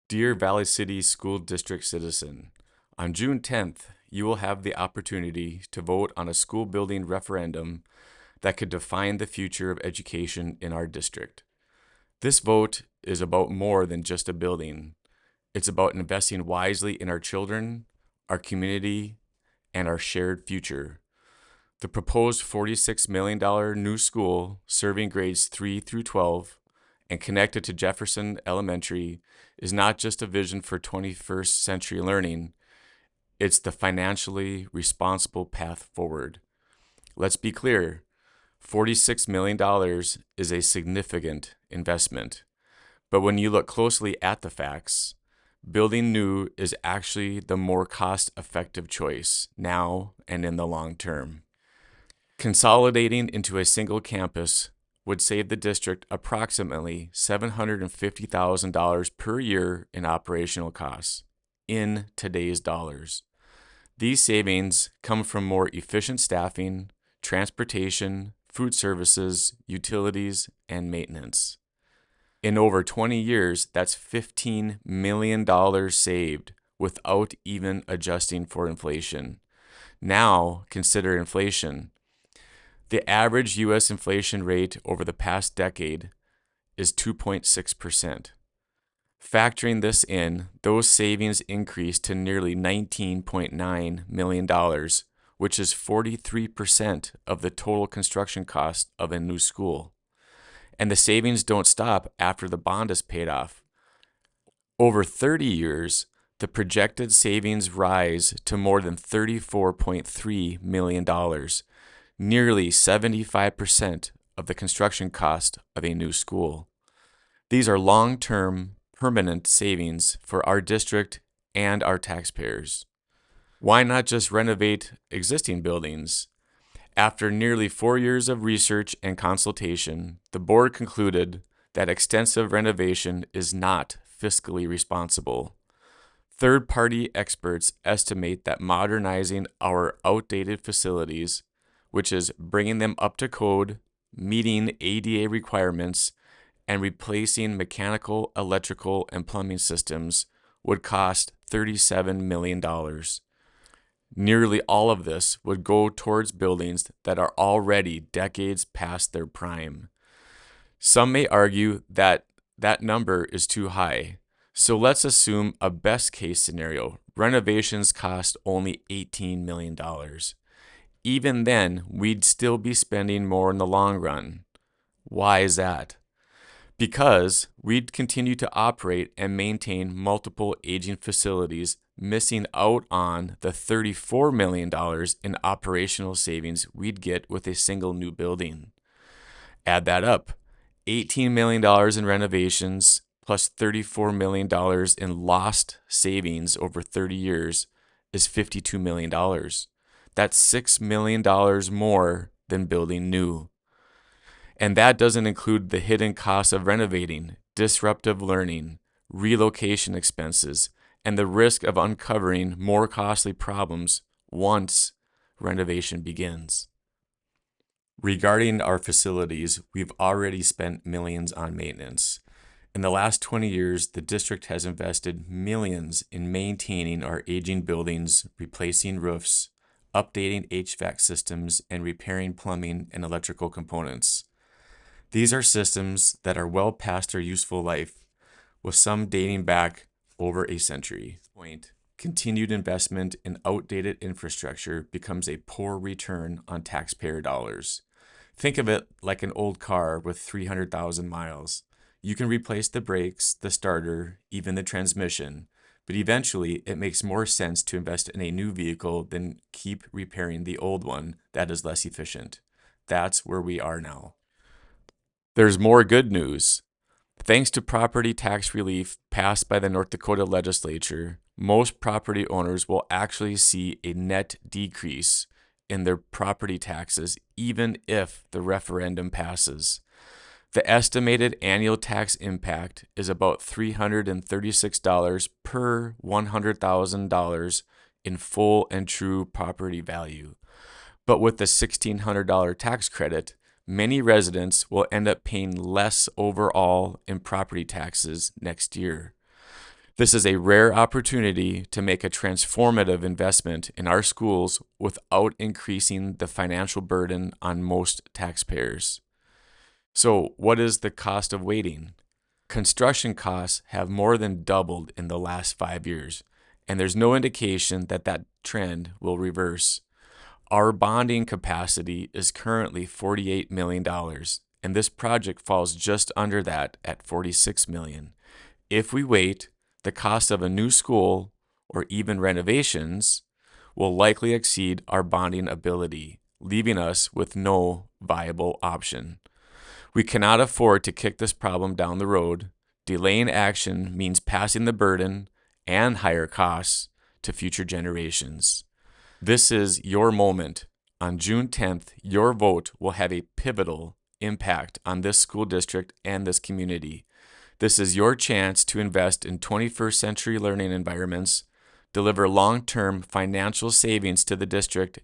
Dear Valley City School District citizen, on June 10th, you will have the opportunity to vote on a school building referendum that could define the future of education in our district. This vote is about more than just a building. It's about investing wisely in our children, our community, and our shared future. The proposed $46 million new school serving grades 3 through 12 and connected to Jefferson Elementary is not just a vision for 21st century learning, it's the financially responsible path forward. Let's be clear, $46 million is a significant investment. But when you look closely at the facts, building new is actually the more cost-effective choice now and in the long term. Consolidating into a single campus would save the district approximately $750,000 per year in operational costs in today's dollars. These savings come from more efficient staffing, transportation, food services, utilities, and maintenance. In over 20 years, that's $15 million saved without even adjusting for inflation. Now, consider inflation. The average U.S. inflation rate over the past decade is 2.6%. Factoring this in, those savings increased to nearly $19.9 million, which is 43% of the total construction cost of a new school. And the savings don't stop after the bond is paid off. Over 30 years, the projected savings rise to more than $34.3 million, nearly 75% of the construction cost of a new school. These are long-term, permanent savings for our district and our taxpayers. Why not just renovate existing buildings? After nearly 4 years of research and consultation, the board concluded that extensive renovation is not fiscally responsible. Third-party experts estimate that modernizing our outdated facilities, which is bringing them up to code, meeting ADA requirements, and replacing mechanical, electrical, and plumbing systems, would cost $37 million. Nearly all of this would go towards buildings that are already decades past their prime. Some may argue that that number is too high. So let's assume a best case scenario. Renovations cost only $18 million. Even then, we'd still be spending more in the long run. Why is that? Because we'd continue to operate and maintain multiple aging facilities, missing out on the $34 million in operational savings we'd get with a single new building. Add that up. $18 million in renovations plus $34 million in lost savings over 30 years is $52 million. That's $6 million more than building new. And that doesn't include the hidden costs of renovating, disruptive learning, relocation expenses, and the risk of uncovering more costly problems once renovation begins. Regarding our facilities, we've already spent millions on maintenance. In the last 20 years, the district has invested millions in maintaining our aging buildings, replacing roofs, updating HVAC systems, and repairing plumbing and electrical components. These are systems that are well past their useful life, with some dating back over a century. Continued investment in outdated infrastructure becomes a poor return on taxpayer dollars. Think of it like an old car with 300,000 miles. You can replace the brakes, the starter, even the transmission, but eventually it makes more sense to invest in a new vehicle than keep repairing the old one that is less efficient. That's where we are now. There's more good news. Thanks to property tax relief passed by the North Dakota legislature, most property owners will actually see a net decrease in their property taxes even if the referendum passes. The estimated annual tax impact is about $336 per $100,000 in full and true property value. But with the $1,600 tax credit, many residents will end up paying less overall in property taxes next year. This is a rare opportunity to make a transformative investment in our schools without increasing the financial burden on most taxpayers. So, what is the cost of waiting? Construction costs have more than doubled in the last 5 years, and there's no indication that that trend will reverse. Our bonding capacity is currently $48 million, and this project falls just under that at $46 million. If we wait, the cost of a new school or even renovations will likely exceed our bonding ability, leaving us with no viable option. We cannot afford to kick this problem down the road. Delaying action means passing the burden and higher costs to future generations. This is your moment. On June 10th, your vote will have a pivotal impact on this school district and this community. This is your chance to invest in 21st century learning environments, deliver long-term financial savings to the district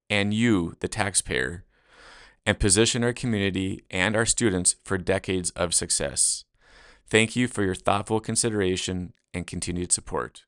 and you, the taxpayer, and position our community and our students for decades of success. Thank you for your thoughtful consideration and continued support.